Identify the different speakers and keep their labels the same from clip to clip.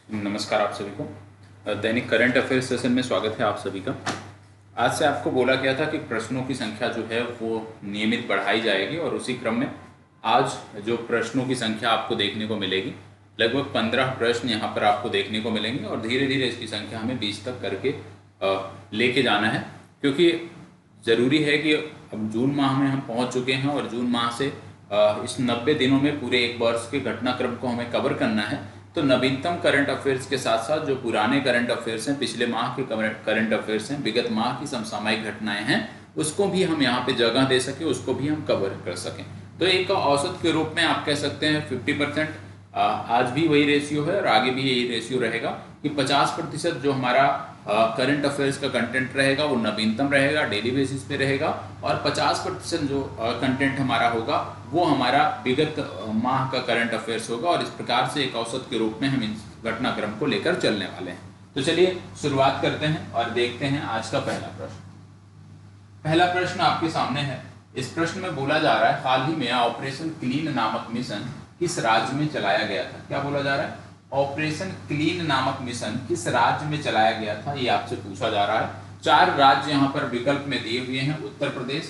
Speaker 1: नमस्कार आप सभी को। दैनिक करंट अफेयर्स सेशन में स्वागत है आप सभी का। आज से आपको बोला गया था कि प्रश्नों की संख्या जो है वो नियमित बढ़ाई जाएगी और उसी क्रम में आज जो प्रश्नों की संख्या आपको देखने को मिलेगी, लगभग 15 प्रश्न यहाँ पर आपको देखने को मिलेंगे और धीरे धीरे इसकी संख्या हमें 20 तक करके लेके जाना है, क्योंकि ज़रूरी है कि अब जून माह में हम पहुँच चुके हैं और जून माह से इस 90 दिनों में पूरे एक वर्ष के घटनाक्रम को हमें कवर करना है। तो नवीनतम करंट अफेयर्स के साथ साथ जो पुराने करंट अफेयर्स हैं, पिछले माह के करंट अफेयर्स हैं, विगत माह की समसामयिक घटनाएं हैं, उसको भी हम यहाँ पे जगह दे सकें, उसको भी हम कवर कर सकें। तो एक औसत के रूप में आप कह सकते हैं 50%। आज भी वही रेशियो है और आगे भी यही रेशियो रहेगा कि 50% जो हमारा करंट अफेयर्स का कंटेंट रहेगा वो नवीनतम रहेगा, डेली बेसिस पे रहेगा, और 50% जो कंटेंट हमारा होगा वो हमारा विगत माह का करंट अफेयर्स होगा। और इस प्रकार से एक औसत के रूप में हम इन घटनाक्रम को लेकर चलने वाले हैं। तो चलिए शुरुआत करते हैं और देखते हैं आज का पहला प्रश्न। पहला प्रश्न आपके सामने है। इस प्रश्न में बोला जा रहा है, हाल ही में ऑपरेशन क्लीन नामक मिशन किस राज्य में चलाया गया था। क्या बोला जा रहा है? ऑपरेशन क्लीन नामक मिशन किस राज्य में चलाया गया था, ये आपसे पूछा जा रहा है। 4 राज्य यहाँ पर विकल्प में दिए हुए हैं, उत्तर प्रदेश,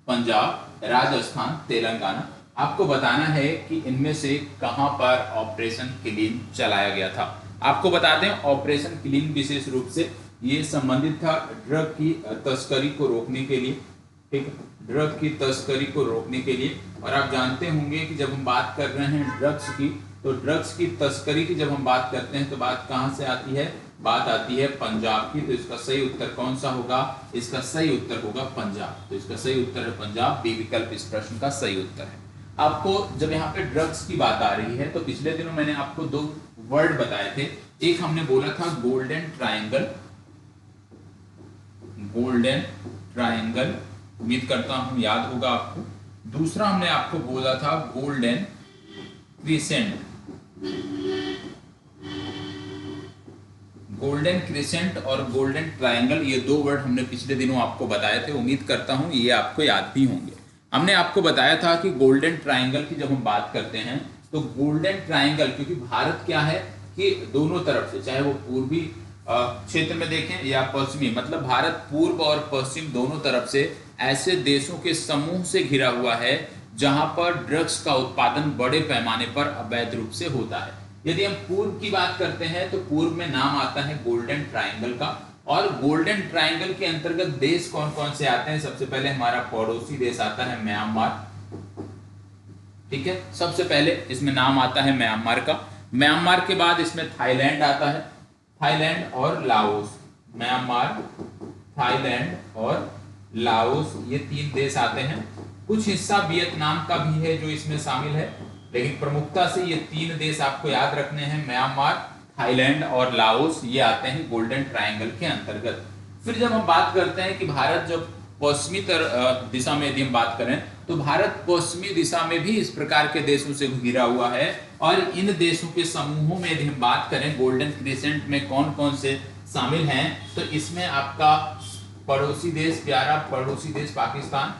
Speaker 1: पंजाब, राजस्थान, तेलंगाना। आपको बताना है कि इनमें से कहां पर ऑपरेशन क्लीन चलाया गया था। आपको बता दें, ऑपरेशन क्लीन विशेष रूप से ये संबंधित था ड्रग की तस्करी को रोकने के लिए। ठीक, ड्रग की तस्करी को रोकने के लिए। और आप जानते होंगे कि जब हम बात कर रहे हैं ड्रग्स की, तो ड्रग्स की तस्करी की जब हम बात करते हैं तो बात कहां से आती है? बात आती है पंजाब की। तो इसका सही उत्तर कौन सा होगा? इसका सही उत्तर होगा पंजाब। तो इसका सही उत्तर है पंजाब। बी विकल्प इस प्रश्न का सही उत्तर है। आपको जब यहाँ पे ड्रग्स की बात आ रही है तो पिछले दिनों मैंने आपको 2 वर्ड बताए थे। एक हमने बोला था गोल्डन ट्रायंगल, गोल्डन ट्रायंगल, उम्मीद करता हूं याद होगा आपको। दूसरा हमने आपको बोला था गोल्डन क्रिसेंट, गोल्डन क्रिसेंट और गोल्डन ट्रायंगल, ये 2 वर्ड हमने पिछले दिनों आपको बताए थे। उम्मीद करता हूं ये आपको याद भी होंगे। हमने आपको बताया था कि गोल्डन ट्रायंगल की जब हम बात करते हैं तो गोल्डन ट्रायंगल, क्योंकि भारत क्या है कि दोनों तरफ से, चाहे वो पूर्वी क्षेत्र में देखें या पश्चिमी, मतलब भारत पूर्व और पश्चिम दोनों तरफ से ऐसे देशों के समूह से घिरा हुआ है जहां पर ड्रग्स का उत्पादन बड़े पैमाने पर अवैध रूप से होता है। यदि हम पूर्व की बात करते हैं तो पूर्व में नाम आता है गोल्डन ट्रायंगल का। और गोल्डन ट्रायंगल के अंतर्गत देश कौन कौन से आते हैं? सबसे पहले हमारा पड़ोसी देश आता है म्यांमार। ठीक है, सबसे पहले इसमें नाम आता है म्यांमार का। म्यांमार के बाद इसमें थाईलैंड आता है, थाईलैंड और लाओस। म्यांमार, थाईलैंड और लाओस, ये 3 देश आते हैं। कुछ हिस्सा वियतनाम का भी है जो इसमें शामिल है, लेकिन प्रमुखता से ये 3 देश आपको याद रखने हैं, म्यांमार, थाईलैंड और लाओस, ये आते हैं गोल्डन ट्रायंगल के अंतर्गत। फिर जब हम बात करते हैं कि भारत जब पश्चिमी दिशा में यदि हम बात करें तो भारत पश्चिमी दिशा में भी इस प्रकार के देशों से घिरा हुआ है। और इन देशों के समूहों में यदि हम बात करें गोल्डन क्रिसेंट में कौन कौन से शामिल हैं, तो इसमें आपका पड़ोसी देश, प्यारा पड़ोसी देश पाकिस्तान,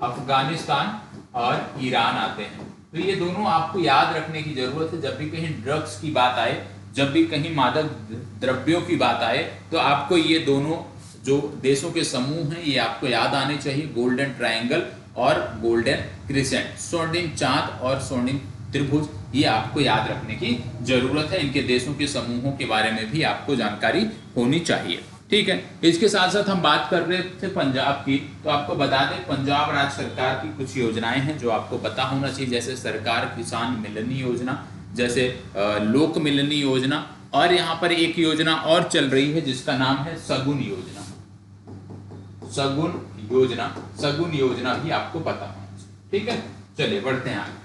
Speaker 1: अफगानिस्तान और ईरान आते हैं। तो ये दोनों आपको याद रखने की जरूरत है। जब भी कहीं ड्रग्स की बात आए, जब भी कहीं मादक द्रव्यों की बात आए, तो आपको ये दोनों जो देशों के समूह हैं ये आपको याद आने चाहिए, गोल्डन ट्रायंगल और गोल्डन क्रिसेंट। स्वर्णिम चांद और स्वर्णिम त्रिभुज, ये आपको याद रखने की जरूरत है। इनके देशों के समूहों के बारे में भी आपको जानकारी होनी चाहिए। ठीक है, इसके साथ साथ हम बात कर रहे थे पंजाब की, तो आपको बता दें पंजाब राज्य सरकार की कुछ योजनाएं हैं जो आपको पता होना चाहिए, जैसे सरकार किसान मिलनी योजना, जैसे लोक मिलनी योजना, और यहाँ पर एक योजना और चल रही है जिसका नाम है सगुन योजना। सगुन योजना, सगुन योजना भी आपको पता होना चाहिए। ठीक है, चलिए बढ़ते हैं आगे।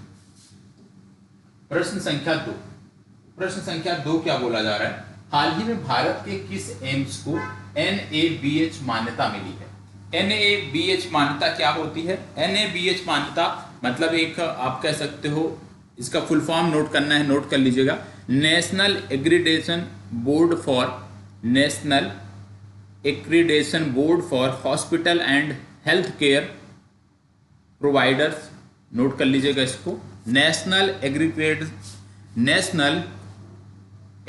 Speaker 1: प्रश्न संख्या 2। प्रश्न संख्या 2 क्या बोला जा रहा है? हाल ही में भारत के किस एम्स को NABH मान्यता मिली है? NABH मान्यता क्या होती है? NABH मान्यता मतलब एक आप कह सकते हो, इसका फुल फॉर्म नोट करना है, नोट कर लीजिएगा। National accreditation board for, national accreditation board for hospital and health care providers, note कर लीजिएगा इसको। National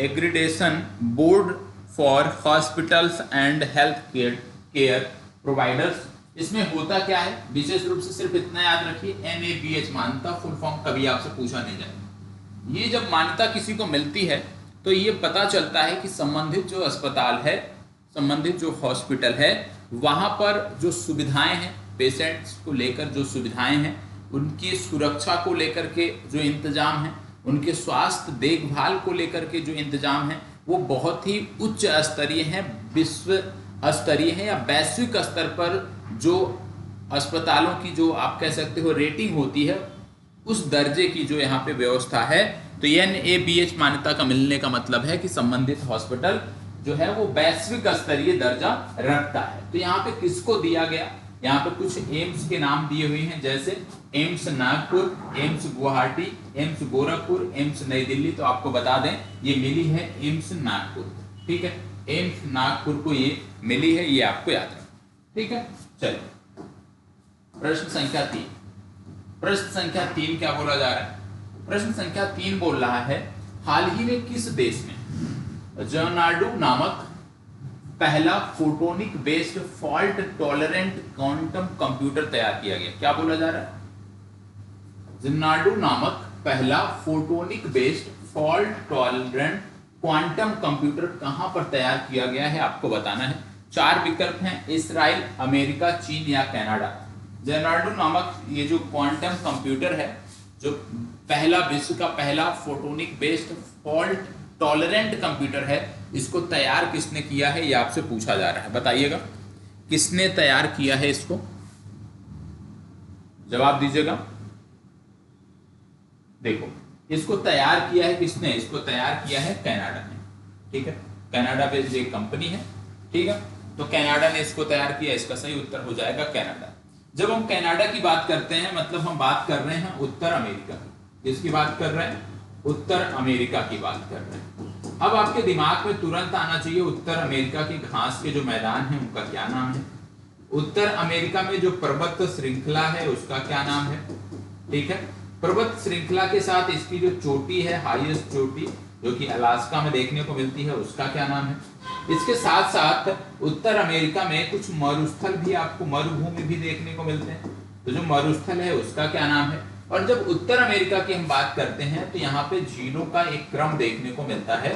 Speaker 1: accreditation board for hospitals and health care providers. इसमें होता क्या है, विशेष रूप से सिर्फ इतना याद रखिए, NABH मान्यता, फुल फॉर्म कभी आपसे पूछा नहीं जाए। ये जब मान्यता किसी को मिलती है तो ये पता चलता है कि संबंधित जो अस्पताल है, संबंधित जो हॉस्पिटल है, वहां पर जो सुविधाएं हैं, पेशेंट्स को लेकर जो सुविधाएं हैं, उनकी सुरक्षा को लेकर के जो इंतजाम है, उनके स्वास्थ्य देखभाल को लेकर के जो इंतजाम है, वो बहुत ही उच्च स्तरीय है, विश्व स्तरीय है, या वैश्विक स्तर पर जो अस्पतालों की जो आप कह सकते हो रेटिंग होती है, उस दर्जे की जो यहाँ पे व्यवस्था है। तो NABH मान्यता का मिलने का मतलब है कि संबंधित हॉस्पिटल जो है वो वैश्विक स्तरीय दर्जा रखता है। तो यहाँ पे किसको दिया गया, यहाँ पे कुछ एम्स के नाम दिए हुए हैं, जैसे AIIMS Nagpur, AIIMS Guwahati, AIIMS Gorakhpur, AIIMS नई दिल्ली। तो आपको बता दें ये मिली है एम्स नागपुर, ठीक है, एम्स नागपुर को ये मिली है, ये आपको याद रखना, ठीक है। चलिए प्रश्न संख्या 3। प्रश्न संख्या 3 क्या बोला जा रहा है? प्रश्न संख्या 3 बोल रहा है, हाल ही में किस देश में ज़ेनार्डो नामक पहला photonic based fault tolerant quantum computer तैयार किया गया? क्या बोला जा रहा है? ज़ेनार्डो नामक पहला photonic based fault tolerant quantum computer कहां पर तैयार किया गया है, आपको बताना है। 4 विकल्प हैं, इस्राइल, अमेरिका, चीन या कनाडा। ज़ेनार्डो नामक ये जो क्वांटम कंप्यूटर है, जो पहला विश्व का पहला photonic based fault tolerant computer है, इसको तैयार किसने किया है, ये आपसे पूछा जा रहा है। बताइएगा किसने तैयार किया है इसको, जवाब दीजिएगा। देखो इसको तैयार किया है किसने, इसको तैयार किया है कनाडा ने, ठीक है, कनाडा बेस्ड एक कंपनी है, ठीक है। तो कनाडा ने इसको तैयार किया, इसका सही उत्तर हो जाएगा कनाडा। जब हम कनाडा की बात करते हैं, मतलब हम बात कर रहे हैं उत्तर अमेरिका की। किसकी बात कर रहे हैं? उत्तर अमेरिका की बात कर रहे हैं। अब आपके दिमाग में तुरंत आना चाहिए उत्तर अमेरिका के घास के जो मैदान है उनका क्या नाम है, उत्तर अमेरिका में जो पर्वत श्रृंखला है उसका क्या नाम है, ठीक है। पर्वत श्रृंखला के साथ इसकी जो चोटी है, हाईएस्ट चोटी, जो कि अलास्का में देखने को मिलती है, उसका क्या नाम है। इसके साथ साथ उत्तर अमेरिका में कुछ मरुस्थल भी, आपको मरुभूमि भी देखने को मिलते हैं, तो जो मरुस्थल है उसका क्या नाम है। और जब उत्तर अमेरिका की हम बात करते हैं तो यहाँ पे झीलों का एक क्रम देखने को मिलता है।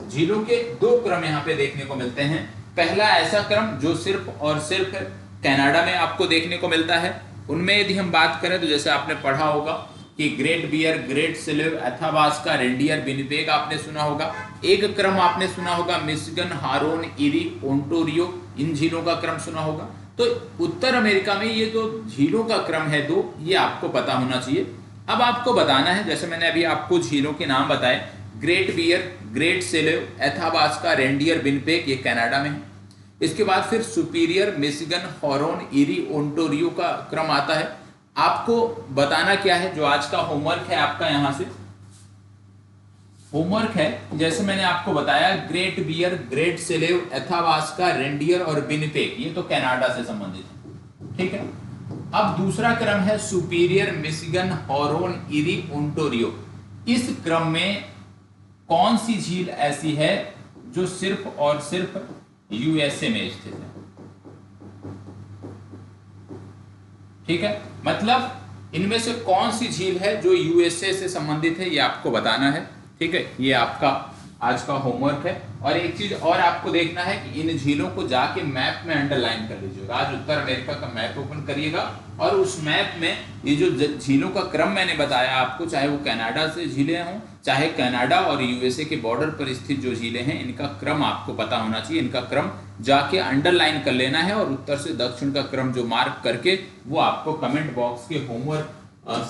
Speaker 1: झीलों के 2 क्रम यहाँ पे देखने को मिलते हैं। पहला ऐसा क्रम जो सिर्फ और सिर्फ कनाडा में आपको देखने को मिलता है। उनमें यदि हम बात करें तो जैसे आपने पढ़ा होगा कि Great Bear, Great Slave, Athabasca, Reindeer, Winnipeg आपने सुना होगा। एक क्रम आपने सुना होगा मिशिगन, हारोन, इरी, ओंटारियो, इन झीलों का क्रम सुना होगा। तो उत्तर अमेरिका में ये जो झीलों का क्रम है 2, ये आपको पता होना चाहिए। अब आपको बताना है, जैसे मैंने अभी आपको झीलों के नाम बताए, Great Bear, Great Slave, Athabasca, Reindeer, Winnipeg, ये कनाडा में है। इसके बाद फिर सुपीरियर, मिशिगन, हॉरोन, इरी, ओंटारियो का क्रम आता है। आपको बताना क्या है, जो आज का होमवर्क है आपका, यहां से होमवर्क है, जैसे मैंने आपको बताया great Bear, Great Slave, Athabasca, reindeer और विनिपेग, ये तो कनाडा से संबंधित है, ठीक है। अब दूसरा क्रम है सुपीरियर, मिशिगन, हॉरोन, इरी, ओंटारियो। इस क्रम में कौन सी झील ऐसी है जो सिर्फ और सिर्फ यूएसए में स्थित है, ठीक है। मतलब इनमें से कौन सी झील है जो यूएसए से संबंधित है, ये आपको बताना है, ठीक है। ये आपका आज का होमवर्क है। और एक चीज और आपको देखना है कि इन झीलों को जाके मैप में अंडरलाइन कर लीजिएगा। आज उत्तर अमेरिका का मैप ओपन करिएगा और उस मैप में ये जो झीलों का क्रम मैंने बताया आपको, चाहे वो कनाडा से झीलें हों, चाहे कनाडा और यूएसए के बॉर्डर पर स्थित जो झीलें हैं, इनका क्रम आपको पता होना चाहिए। इनका क्रम जाके अंडरलाइन कर लेना है और उत्तर से दक्षिण का क्रम जो मार्क करके वो आपको कमेंट बॉक्स के होमवर्क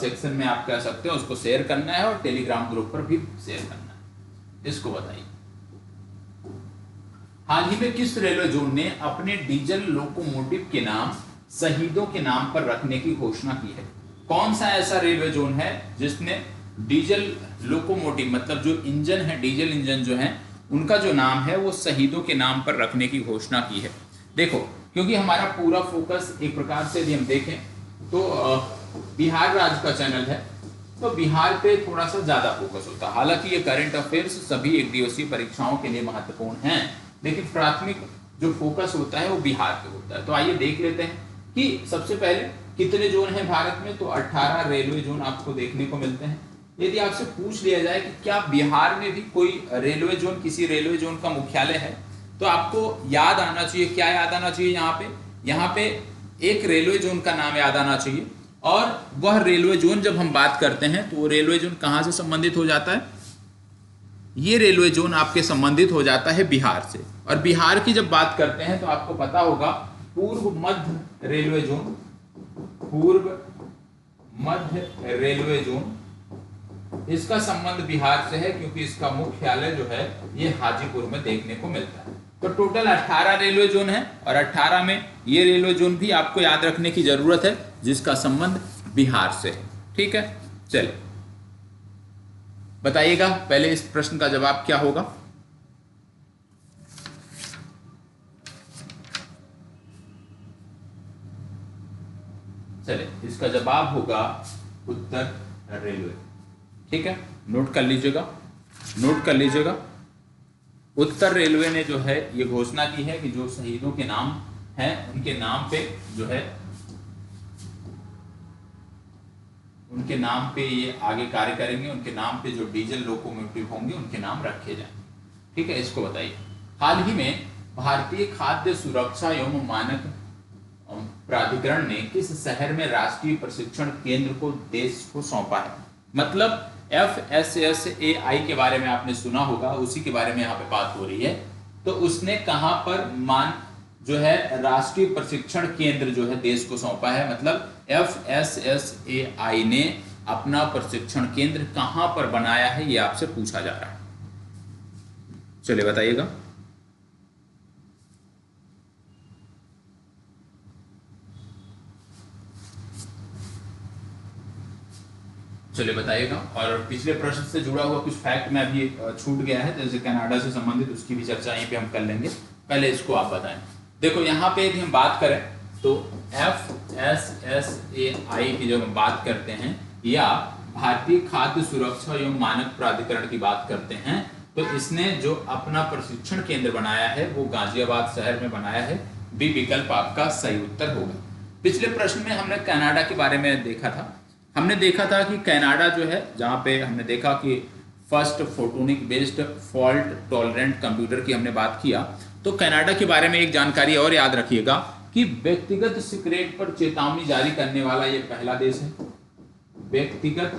Speaker 1: सेक्शन में आप कह सकते हो, उसको शेयर करना है और टेलीग्राम ग्रुप पर भी शेयर करना है। इसको बताइए, हाल ही में किस रेलवे जोन ने अपने डीजल लोकोमोटिव के नाम शहीदों के नाम पर रखने की घोषणा की है? कौन सा ऐसा रेलवे जोन है जिसने डीजल लोकोमोटिव, मतलब जो इंजन है, डीजल इंजन जो है, उनका जो नाम है वो शहीदों के नाम पर रखने की घोषणा की है? देखो, क्योंकि हमारा पूरा फोकस एक प्रकार से यदि हम देखें तो बिहार राज्य का चैनल है, तो बिहार पे थोड़ा सा ज्यादा फोकस होता है। हालांकि ये करंट अफेयर्स सभी एक दिवसीय परीक्षाओं के लिए महत्वपूर्ण हैं, लेकिन प्राथमिक जो फोकस होता है वो बिहार पे होता है। तो आइए देख लेते हैं कि सबसे पहले कितने जोन हैं भारत में। तो 18 रेलवे जोन आपको देखने को मिलते हैं। यदि आपसे पूछ लिया जाए कि क्या बिहार में भी कोई रेलवे जोन, किसी रेलवे जोन का मुख्यालय है, तो आपको याद आना चाहिए, क्या याद आना चाहिए यहाँ पे एक रेलवे जोन का नाम याद आना चाहिए। और वह रेलवे जोन जब हम बात करते हैं तो वो रेलवे जोन कहां से संबंधित हो जाता है? ये रेलवे जोन आपके संबंधित हो जाता है बिहार से। और बिहार की जब बात करते हैं तो आपको पता होगा पूर्व मध्य रेलवे जोन, पूर्व मध्य रेलवे जोन, इसका संबंध बिहार से है क्योंकि इसका मुख्यालय जो है ये हाजीपुर में देखने को मिलता है। तो टोटल 18 रेलवे जोन है और 18 में ये रेलवे जोन भी आपको याद रखने की जरूरत है जिसका संबंध बिहार से है। ठीक है, चलिए बताइएगा पहले इस प्रश्न का जवाब क्या होगा। चलिए इसका जवाब होगा उत्तर रेलवे। ठीक है, नोट कर लीजिएगा, नोट कर लीजिएगा। उत्तर रेलवे ने जो है ये घोषणा की है कि जो शहीदों के नाम हैं उनके नाम पे जो है, उनके नाम पे ये आगे कार्य करेंगे, उनके नाम पे जो डीजल लोकोमोटिव होंगे उनके नाम रखे जाएंगे। ठीक है, इसको बताइए। हाल ही में भारतीय खाद्य सुरक्षा एवं मानक प्राधिकरण ने किस शहर में राष्ट्रीय प्रशिक्षण केंद्र को देश को सौंपा है? मतलब FSSAI के बारे में आपने सुना होगा, उसी के बारे में यहाँ पे बात हो रही है। तो उसने कहां पर जो है राष्ट्रीय प्रशिक्षण केंद्र जो है देश को सौंपा है। मतलब FSSAI ने अपना प्रशिक्षण केंद्र कहां पर बनाया है, ये आपसे पूछा जा रहा है। चलिए बताइएगा। चलिए बताइएगा। और पिछले प्रश्न से जुड़ा हुआ कुछ फैक्ट में अभी छूट गया है, जैसे कनाडा से संबंधित, उसकी भी चर्चा यहीं पे हम कर लेंगे। पहले इसको आप बताएं। देखो यहाँ पे यदि हम बात करें तो FSSAI की जब हम बात करते हैं या भारतीय खाद्य सुरक्षा एवं मानक प्राधिकरण की बात करते हैं, तो इसने जो अपना प्रशिक्षण केंद्र बनाया है वो गाजियाबाद शहर में बनाया है। बी विकल्प आपका सही उत्तर होगा। पिछले प्रश्न में हमने कनाडा के बारे में देखा था। हमने देखा था कि कनाडा जो है, जहाँ पे हमने देखा कि first photonic based fault tolerant computer की हमने बात किया। तो कनाडा के बारे में एक जानकारी और याद रखिएगा कि व्यक्तिगत सिक्रेट पर चेतावनी जारी करने वाला ये पहला देश है। व्यक्तिगत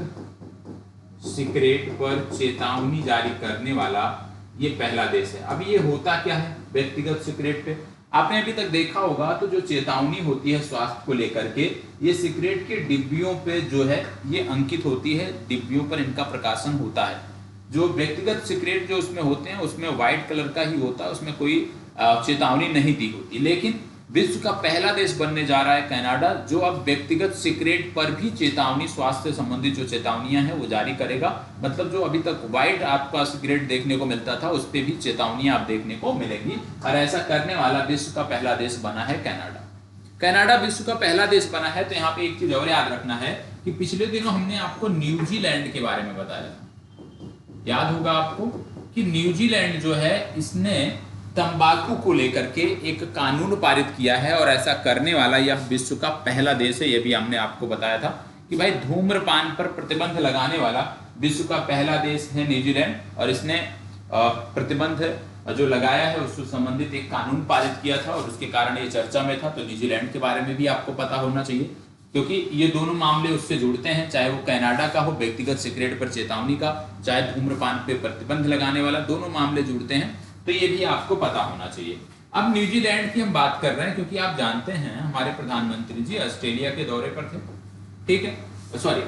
Speaker 1: सिक्रेट पर चेतावनी जारी करने वाला ये पहला देश है। अब ये होता क्या है व्यक्तिगत सिक्रेट पे? आपने अभी तक देखा होगा तो जो चेतावनी होती है स्वास्थ्य को लेकर के, ये सिगरेट के डिब्बियों पे जो है ये अंकित होती है, डिब्बियों पर इनका प्रकाशन होता है। जो व्यक्तिगत सिगरेट जो उसमें होते हैं उसमें व्हाइट कलर का ही होता है, उसमें कोई चेतावनी नहीं दी होती। लेकिन विश्व का पहला देश बनने जा रहा है कनाडा, जो अब व्यक्तिगत सिगरेट पर भी चेतावनी, स्वास्थ्य से संबंधित जो चेतावनियां हैं वो जारी करेगा। मतलब जो अभी तक व्हाइट आपका सिगरेट देखने को मिलता था उस पर भी चेतावनियां आप देखने को मिलेंगी। और ऐसा करने वाला विश्व का पहला देश बना है कनाडा। कनाडा विश्व का पहला देश बना है। तो यहाँ पे एक चीज और याद रखना है कि पिछले दिनों हमने आपको न्यूजीलैंड के बारे में बताया था। याद होगा आपको कि न्यूजीलैंड जो है इसने तंबाकू को लेकर के एक कानून पारित किया है और ऐसा करने वाला यह विश्व का पहला देश है। यह भी हमने आपको बताया था कि भाई धूम्रपान पर प्रतिबंध लगाने वाला विश्व का पहला देश है न्यूजीलैंड, और इसने प्रतिबंध जो लगाया है उससे संबंधित एक कानून पारित किया था और उसके कारण ये चर्चा में था। तो न्यूजीलैंड के बारे में भी आपको पता होना चाहिए क्योंकि ये दोनों मामले उससे जुड़ते हैं, चाहे वो कनाडा का हो व्यक्तिगत सिगरेट पर चेतावनी का, चाहे धूम्रपान पर प्रतिबंध लगाने वाला, दोनों मामले जुड़ते हैं। तो ये भी आपको पता होना चाहिए। अब न्यूजीलैंड की हम बात कर रहे हैं क्योंकि आप जानते हैं हमारे प्रधानमंत्री जी ऑस्ट्रेलिया के दौरे पर थे। ठीक है, सॉरी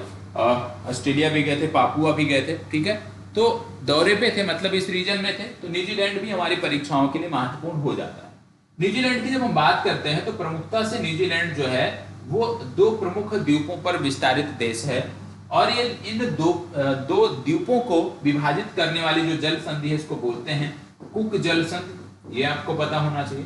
Speaker 1: ऑस्ट्रेलिया भी गए थे, पापुआ भी गए थे। ठीक है, तो दौरे पे थे, मतलब इस रीजन में थे। तो न्यूजीलैंड भी हमारी परीक्षाओं के लिए महत्वपूर्ण हो जाता है। न्यूजीलैंड की जब हम बात करते हैं तो प्रमुखता से न्यूजीलैंड जो है वो दो प्रमुख द्वीपों पर विस्तारित देश है और ये इन दो द्वीपों को विभाजित करने वाली जो जल संधि है इसको बोलते हैं कुक जल संधि। ये आपको पता होना चाहिए,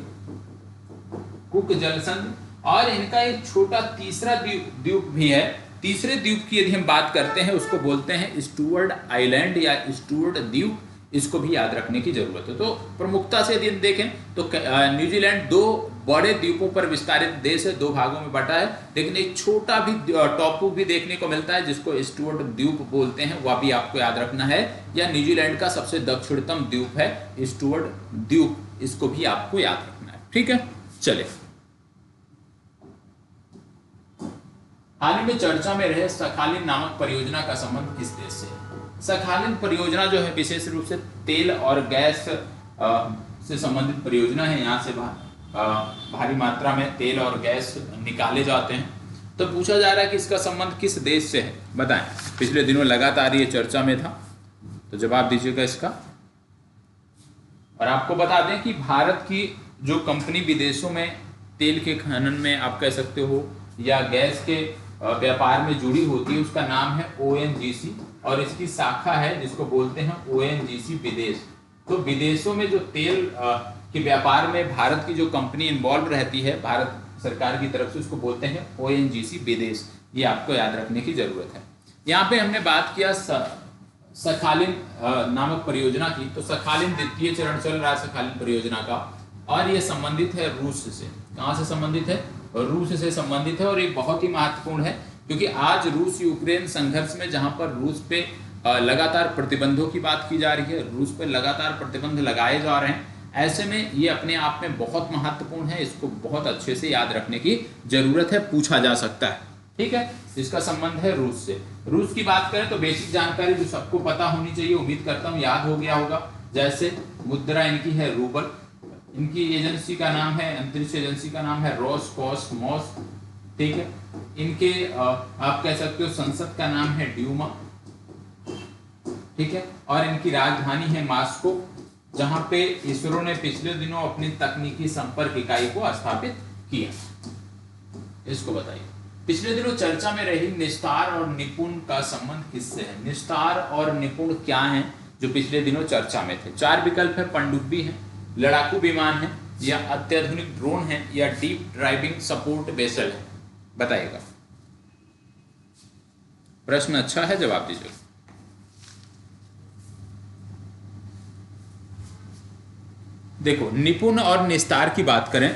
Speaker 1: कुक जल संधि। और इनका एक छोटा तीसरा द्वीप भी है तीसरे द्वीप की यदि हम बात करते हैं उसको बोलते हैं स्टुअर्ड आइलैंड या स्टुअर्ड द्वीप, इसको भी याद रखने की जरूरत है। तो प्रमुखता से यदि हम देखें तो न्यूजीलैंड दो बड़े द्वीपों पर विस्तारित देश है, दो भागों में बटा है, लेकिन एक छोटा भी टापू भी देखने को मिलता है जिसको स्टुअर्ट द्वीप बोलते हैं, वह भी आपको याद रखना है। या न्यूजीलैंड का सबसे दक्षिणतम द्वीप है स्टुअर्ट द्वीप, इसको भी आपको याद रखना है। ठीक है, चले हाल ही में चर्चा में रहे सखालिन नामक परियोजना का संबंध किस देश से? सखालिन परियोजना जो है विशेष रूप से तेल और गैस से संबंधित परियोजना है। यहाँ से भारी मात्रा में तेल और गैस निकाले जाते हैं। तो पूछा जा रहा है कि इसका संबंध किस देश से है, बताएं। पिछले दिनों लगातार ये चर्चा में था, तो जवाब दीजिएगा इसका। और आपको बता दें कि भारत की जो कंपनी विदेशों में तेल के खनन में आप कह सकते हो या गैस के व्यापार में जुड़ी होती है, उसका नाम है ONGC, और इसकी शाखा है जिसको बोलते हैं ONGC विदेश। तो विदेशों में जो तेल के व्यापार में भारत की जो कंपनी इन्वॉल्व रहती है भारत सरकार की तरफ से, उसको बोलते हैं ONGC विदेश। ये आपको याद रखने की जरूरत है। यहाँ पे हमने बात किया सखालिन नामक परियोजना की। तो सखालिन द्वितीय चरण चल रहा है सखालिन परियोजना का, और ये संबंधित है रूस से। कहाँ से संबंधित है? रूस से संबंधित है। और ये बहुत ही महत्वपूर्ण है क्योंकि आज रूस यूक्रेन संघर्ष में, जहां पर रूस पे लगातार प्रतिबंधों की बात की जा रही है, रूस पे लगातार प्रतिबंध लगाए जा रहे हैं, ऐसे में ये अपने आप में बहुत महत्वपूर्ण है। इसको बहुत अच्छे से याद रखने की जरूरत है, पूछा जा सकता है। ठीक है, इसका संबंध है रूस से। रूस की बात करें तो बेसिक जानकारी जो सबको पता होनी चाहिए, उम्मीद करता हूँ याद हो गया होगा। जैसे मुद्रा इनकी है रूबल, इनकी एजेंसी का नाम है, अंतरिक्ष एजेंसी का नाम है रोसकोसमोस। ठीक है, इनके आप कह सकते हो संसद का नाम है ड्यूमा। ठीक है, और इनकी राजधानी है मॉस्को, जहां पे इसरो ने पिछले दिनों अपनी तकनीकी संपर्क इकाई को स्थापित किया। इसको बताइए, पिछले दिनों चर्चा में रही निस्तार और निपुण का संबंध किससे है? निस्तार और निपुण क्या हैं जो पिछले दिनों चर्चा में थे? चार विकल्प है, पनडुब्बी है, लड़ाकू विमान है, या अत्याधुनिक ड्रोन है, या डीप ड्राइविंग सपोर्ट वेसल है। बताइएगा। प्रश्न अच्छा है, जवाब दीजिए। देखो, निपुण और निस्तार की बात करें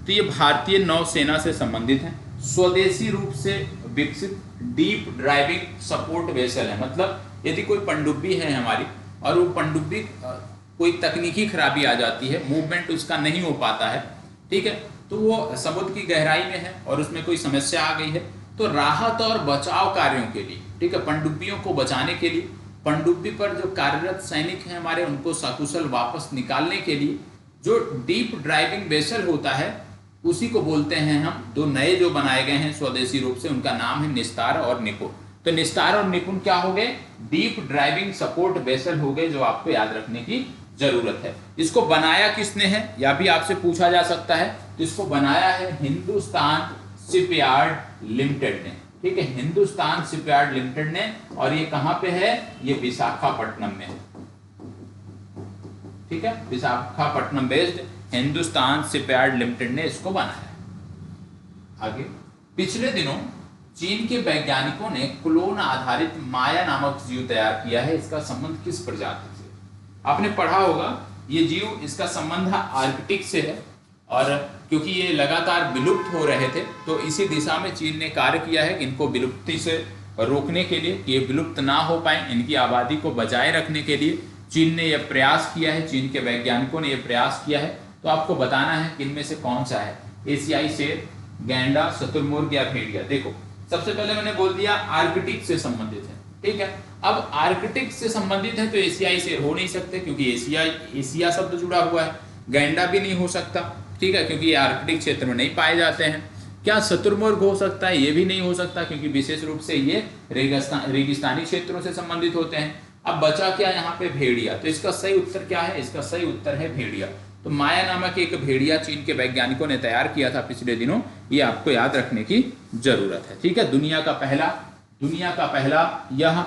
Speaker 1: तो ये भारतीय नौसेना से संबंधित है। स्वदेशी रूप से विकसित डीप ड्राइविंग सपोर्ट वेसल है। मतलब यदि कोई पनडुब्बी है हमारी और वो पनडुब्बी कोई तकनीकी खराबी आ जाती है, मूवमेंट उसका नहीं हो पाता है, ठीक है, तो वो समुद्र की गहराई में है और उसमें कोई समस्या आ गई है, तो राहत और बचाव कार्यों के लिए, ठीक है, पनडुब्बियों को बचाने के लिए, पनडुब्बी पर जो कार्यरत सैनिक हैं हमारे, उनको सकुशल वापस निकालने के लिए जो डीप ड्राइविंग वेसल होता है, उसी को बोलते हैं हम। दो नए जो बनाए गए हैं स्वदेशी रूप से, उनका नाम है निस्तार और निपुण। तो निस्तार और निपुण क्या हो गए? डीप ड्राइविंग सपोर्ट वेसल हो गए, जो आपको याद रखने की जरूरत है। इसको बनाया किसने है, या भी आपसे पूछा जा सकता है। तो इसको बनाया है हिंदुस्तान शिपयार्ड लिमिटेड ने। ठीक है, हिंदुस्तान शिपयार्ड लिमिटेड ने, और ये कहां पे है? ये विशाखापट्टनम में है। ठीक है, Visakhapatnam based Hindustan shipyard limited ने इसको बनाया। आगे, पिछले दिनों चीन के वैज्ञानिकों ने क्लोन आधारित माया नामक जीव तैयार किया है। इसका संबंध किस प्रजाति से? आपने पढ़ा होगा ये जीव, इसका संबंध आर्कटिक से है, और क्योंकि ये लगातार विलुप्त हो रहे थे, तो इसी दिशा में चीन ने कार्य किया है कि इनको विलुप्ति से रोकने के लिए, कि ये विलुप्त ना हो पाए, इनकी आबादी को बचाए रखने के लिए चीन ने यह प्रयास किया है, चीन के वैज्ञानिकों ने यह प्रयास किया है। तो आपको बताना है कि इनमें से कौन सा है, एशियाई शेर, गैंडा, शुतुरमुर्ग या भेड़िया। देखो, सबसे पहले मैंने बोल दिया आर्कटिक से संबंधित है। ठीक है, अब आर्कटिक से संबंधित है तो एशियाई शेर हो नहीं सकते, क्योंकि एशिया शब्द जुड़ा हुआ है। गैंडा भी नहीं हो सकता, ठीक है, क्योंकि ये आर्कटिक क्षेत्र में नहीं पाए जाते हैं। क्या शुतुरमुर्ग हो सकता है? ये भी नहीं हो सकता, क्योंकि विशेष रूप से ये रेगिस्तानी क्षेत्रों से संबंधित होते हैं। अब बचा क्या यहाँ पे? भेड़िया। तो इसका सही उत्तर क्या है? इसका सही उत्तर है भेड़िया। तो माया नामक एक भेड़िया चीन के वैज्ञानिकों ने तैयार किया था पिछले दिनों, ये आपको याद रखने की जरूरत है। ठीक है, दुनिया का पहला यह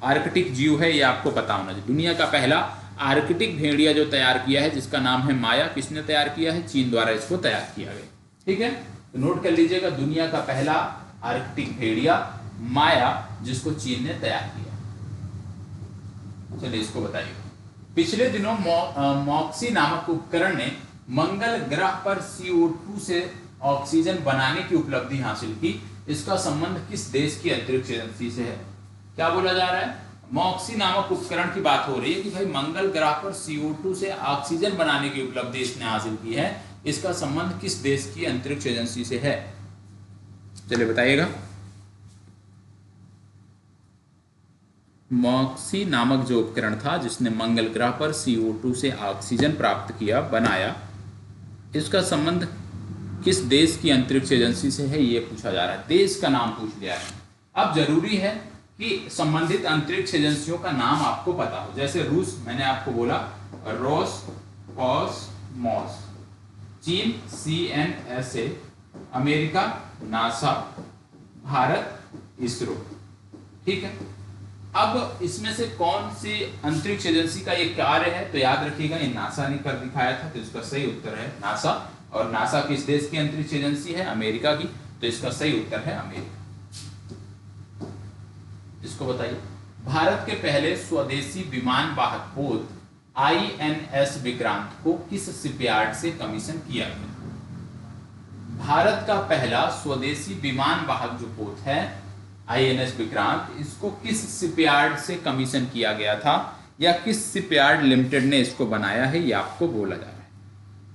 Speaker 1: आर्कटिक जीव है, ये आपको पता होना चाहिए। दुनिया का पहला आर्कटिक भेड़िया जो तैयार किया है, जिसका नाम है माया, किसने तैयार किया है? चीन द्वारा इसको तैयार किया गया। ठीक है, तो नोट कर लीजिएगा, दुनिया का पहला आर्कटिक भेड़िया माया, जिसको चीन ने तैयार किया। चलिए इसको बताइए। पिछले दिनों मॉक्सी नामक उपकरण ने मंगल ग्रह पर CO2 से ऑक्सीजन बनाने की उपलब्धि हासिल की। इसका संबंध किस देश की अंतरिक्ष एजेंसी से है? क्या बोला जा रहा है? मॉक्सी नामक उपकरण की बात हो रही है कि भाई मंगल ग्रह पर CO2 से ऑक्सीजन बनाने की उपलब्धि इसने हासिल की है। इसका संबंध किस देश की अंतरिक्ष एजेंसी से है? चलिए बताइएगा। मॉक्सी नामक जो उपकरण था जिसने मंगल ग्रह पर CO2 से ऑक्सीजन प्राप्त किया, बनाया, इसका संबंध किस देश की अंतरिक्ष एजेंसी से है, ये पूछा जा रहा है। देश का नाम पूछ लिया है। अब जरूरी है कि संबंधित अंतरिक्ष एजेंसियों का नाम आपको पता हो। जैसे रूस, मैंने आपको बोला रोसकॉसमोस, चीन CNSA, America NASA, Bharat ISRO. ठीक है। अब इसमें से कौन सी अंतरिक्ष एजेंसी का ये कार्य है? तो याद रखिएगा, ये नासा ने कर दिखाया था, तो इसका सही उत्तर है नासा। और नासा किस देश की अंतरिक्ष एजेंसी है? अमेरिका की, तो इसका सही उत्तर है अमेरिका। इसको बताइए। भारत के पहले स्वदेशी विमान वाहक पोत INS विक्रांत को किस शिपयार्ड से कमीशन किया गया? भारत का पहला स्वदेशी विमान वाहक जो पोत है INS विक्रांत, इसको किस शिपयार्ड से कमीशन किया गया था, या किस शिपयार्ड लिमिटेड ने इसको बनाया है, ये आपको बोला जा रहा है।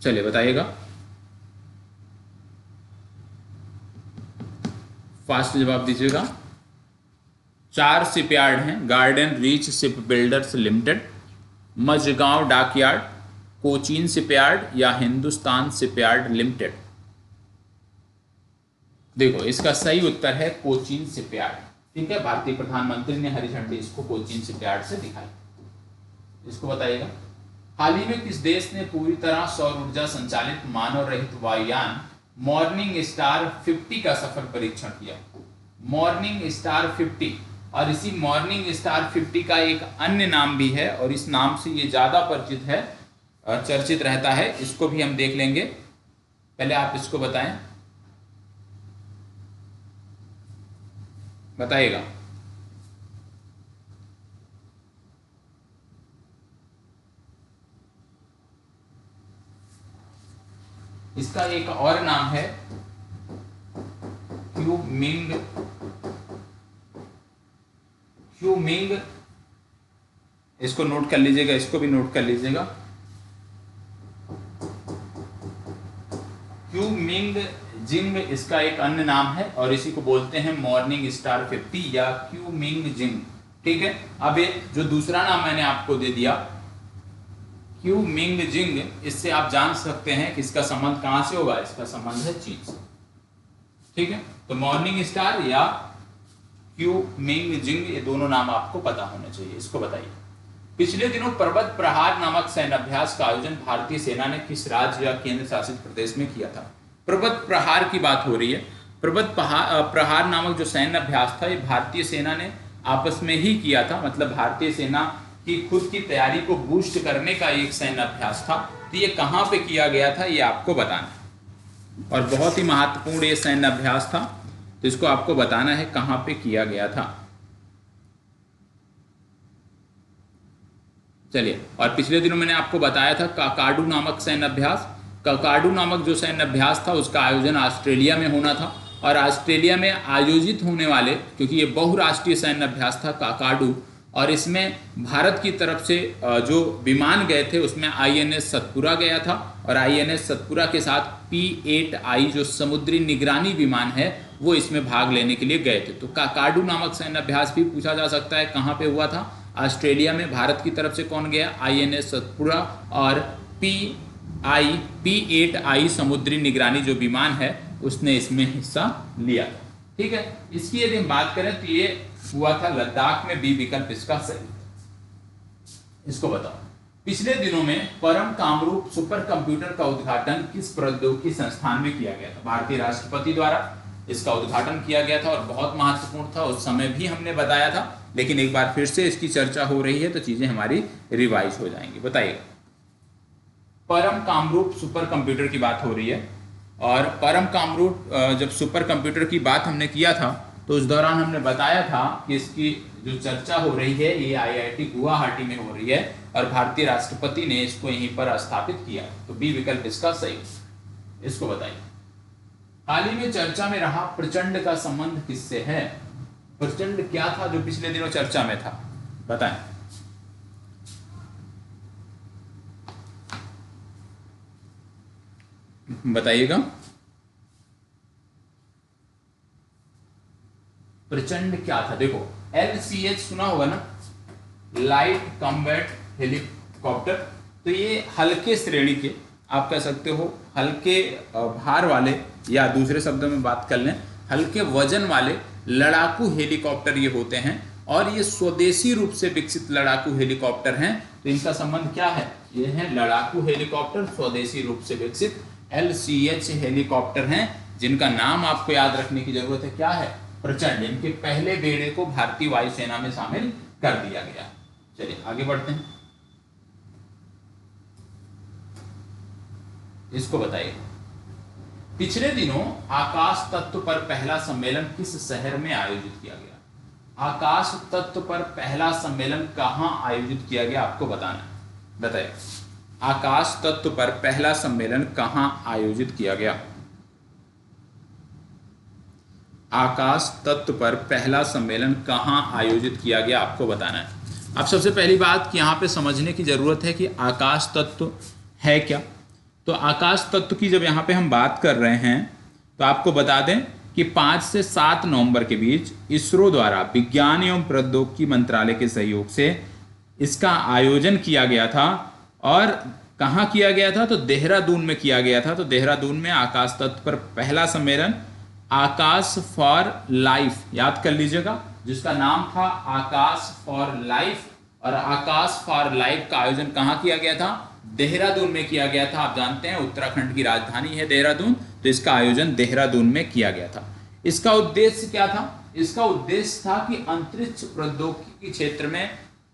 Speaker 1: चलिए बताइएगा। फास्ट जवाब दीजिएगा। 4 शिपयार्ड हैं। Garden Reach ship builders limited, Mazagaon dockyard, Cochin shipyard या हिंदुस्तान शिपयार्ड लिमिटेड। देखो इसका सही उत्तर है कोचीन शिपयार्ड। ठीक है। भारतीय प्रधानमंत्री ने हरी झंडी इसको कोचीन शिपयार्ड से दिखाई। इसको बताइएगा। हाल ही में किस देश ने पूरी तरह सौर ऊर्जा संचालित मानव रहित वायुयान मॉर्निंग स्टार 50 का सफल परीक्षण किया? मॉर्निंग स्टार 50, और इसी मॉर्निंग स्टार 50 का एक अन्य नाम भी है, और इस नाम से ये ज्यादा परिचित है, चर्चित रहता है। इसको भी हम देख लेंगे। पहले आप इसको बताएं, बताइएगा। इसका एक और नाम है क्यूमिंग। इसको नोट कर लीजिएगा, इसको भी नोट कर लीजिएगा। क्यूमिंग जिंग इसका एक अन्य नाम है, और इसी को बोलते हैं मॉर्निंग स्टार 50 या क्यूमिंग जिंग। ठीक है। अब ये जो दूसरा नाम मैंने आपको दे दिया क्यूमिंग जिंग, इससे आप जान सकते हैं कि इसका संबंध कहां से होगा। इसका संबंध है चीन से। ठीक है। तो मॉर्निंग स्टार या क्यूमिंग जिंग, ये दोनों नाम आपको पता होने चाहिए। इसको बताइए। पिछले दिनों पर्वत प्रहार नामक सैन्य अभ्यास का आयोजन भारतीय सेना ने किस राज्य या केंद्र शासित प्रदेश में किया था? पर्वत प्रहार की बात हो रही है। पर्वत प्रहार नामक जो सैन्य अभ्यास था, ये भारतीय सेना ने आपस में ही किया था। मतलब भारतीय सेना की खुद की तैयारी को बूस्ट करने का एक सैन्य अभ्यास था। तो ये कहां पे किया गया था, ये आपको बताना, और बहुत ही महत्वपूर्ण ये सैन्य अभ्यास था। तो इसको आपको बताना है कहां पे किया गया था। चलिए। और पिछले दिनों मैंने आपको बताया था काकाडू नामक सैन्य अभ्यास। काकाडू नामक जो सैन्य अभ्यास था उसका आयोजन ऑस्ट्रेलिया में होना था, और ऑस्ट्रेलिया में आयोजित होने वाले, क्योंकि ये बहुराष्ट्रीय सैन्य अभ्यास था काकाडू, और इसमें भारत की तरफ से जो विमान गए थे उसमें INS सतपुरा गया था, और INS सतपुरा के साथ P-8I जो समुद्री निगरानी विमान है वो इसमें भाग लेने के लिए गए थे। तो काकाडू नामक सैन्य अभ्यास भी पूछा जा सकता है कहाँ पे हुआ था? ऑस्ट्रेलिया में। भारत की तरफ से कौन गया? INS सतपुरा, और P-8I समुद्री निगरानी जो विमान है उसने इसमें हिस्सा लिया। ठीक है। इसकी यदि हम बात करें तो ये हुआ था लद्दाख में। बी विकल्प इसका सही। इसको बताओ। पिछले दिनों में परम कामरूप सुपर कंप्यूटर का उद्घाटन किस प्रौद्योगिकी संस्थान में किया गया था? भारतीय राष्ट्रपति द्वारा इसका उद्घाटन किया गया था, और बहुत महत्वपूर्ण था। उस समय भी हमने बताया था, लेकिन एक बार फिर से इसकी चर्चा हो रही है तो चीजें हमारी रिवाइज हो जाएंगी। बताइएगा। परम कामरूप सुपर कंप्यूटर की बात हो रही है। और परम कामरूप जब सुपर कंप्यूटर की बात हमने किया था तो उस दौरान हमने बताया था कि इसकी जो चर्चा हो रही है ये आईआईटी गुवाहाटी में हो रही है और भारतीय राष्ट्रपति ने इसको यहीं पर स्थापित किया। तो बी विकल्प इसका सही। इसको बताइए, हाल ही में चर्चा में रहा प्रचंड का संबंध किससे है? प्रचंड क्या था जो पिछले दिनों चर्चा में था? बताएं। बताइएगा। प्रचंड क्या था? देखो LCH सुना होगा ना, लाइट कॉम्बैट हेलीकॉप्टर। तो ये हल्के श्रेणी के, आप कह सकते हो हल्के भार वाले, या दूसरे शब्दों में बात कर लें हल्के वजन वाले लड़ाकू हेलीकॉप्टर ये होते हैं और ये स्वदेशी रूप से विकसित लड़ाकू हेलीकॉप्टर हैं। तो इनका संबंध क्या है? ये है लड़ाकू हेलीकॉप्टर स्वदेशी रूप से विकसित LCH हेलीकॉप्टर हैं, जिनका नाम आपको याद रखने की जरूरत है। क्या है? प्रचंड। इनके पहले बेड़े को भारतीय वायुसेना में शामिल कर दिया गया। चलिए आगे बढ़ते हैं। इसको बताइए, पिछले दिनों आकाश तत्व पर पहला सम्मेलन किस शहर में आयोजित किया गया? आकाश तत्व पर पहला सम्मेलन कहां आयोजित किया गया आपको बताना है। बताइए, आकाश तत्व पर पहला सम्मेलन कहां आयोजित किया गया? आकाश तत्व पर पहला सम्मेलन कहां आयोजित किया गया आपको बताना है। अब सबसे पहली बात कि यहाँ पे समझने की जरूरत है कि आकाश तत्व है क्या। तो आकाश तत्व की जब यहाँ पे हम बात कर रहे हैं तो आपको बता दें कि 5 से 7 नवंबर के बीच इसरो द्वारा विज्ञान एवं प्रौद्योगिकी मंत्रालय के सहयोग से इसका आयोजन किया गया था। और कहाँ किया गया था? तो देहरादून में किया गया था। तो देहरादून में आकाश तत्व पर पहला सम्मेलन आकाश फॉर लाइफ, याद कर लीजिएगा, जिसका नाम था आकाश फॉर लाइफ। और आकाश फॉर लाइफ का आयोजन कहाँ किया गया था? देहरादून में किया गया था। आप जानते हैं उत्तराखंड की राजधानी है देहरादून, तो इसका आयोजन देहरादून में किया गया था। इसका उद्देश्य क्या था? इसका उद्देश्य था कि अंतरिक्ष प्रौद्योगिकी के क्षेत्र में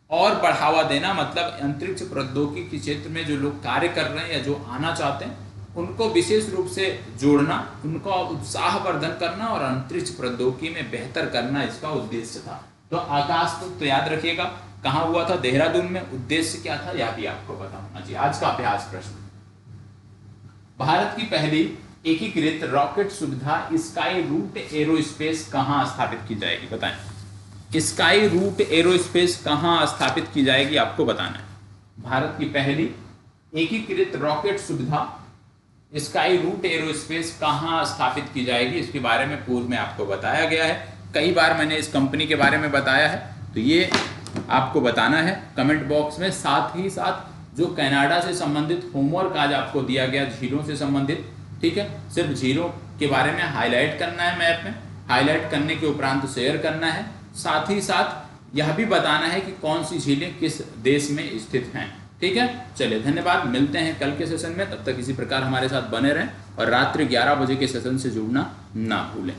Speaker 1: और बढ़ावा देना, मतलब अंतरिक्ष प्रौद्योगिकी के क्षेत्र में जो लोग कार्य कर रहे हैं या जो आना चाहते हैं उनको विशेष रूप से जोड़ना, उनका उत्साहवर्धन करना और अंतरिक्ष प्रौद्योगिकी में बेहतर करना इसका उद्देश्य था। तो आकाश तो याद रखिएगा कहाँ हुआ था? देहरादून में। उद्देश्य क्या था यह भी आपको पता होना चाहिए। आज का अभ्यास प्रश्न, भारत की पहली एकीकृत रॉकेट सुविधा स्काई रूट एरोस्पेस कहाँ स्थापित की जाएगी? बताएं। स्काई रूट एरोस्पेस कहाँ स्थापित की जाएगी आपको बताना है। भारत की पहली एकीकृत रॉकेट सुविधा स्काई रूट एरोस्पेस कहाँ स्थापित की जाएगी, इसके बारे में पूर्व में आपको बताया गया है। कई बार मैंने इस कंपनी के बारे में बताया है, तो ये आपको बताना है कमेंट बॉक्स में। साथ ही साथ जो कनाडा से संबंधित होमवर्क आज आपको दिया गया झीलों से संबंधित, ठीक है, सिर्फ झीलों के बारे में हाईलाइट करना है, मैप में हाईलाइट करने के उपरांत शेयर करना है। साथ ही साथ यह भी बताना है कि कौन सी झीलें किस देश में स्थित हैं। ठीक है, चलिए धन्यवाद, मिलते हैं कल के सेशन में। तब तक इसी प्रकार हमारे साथ बने रहें और रात्रि 11 बजे के सेशन से जुड़ना ना भूलें।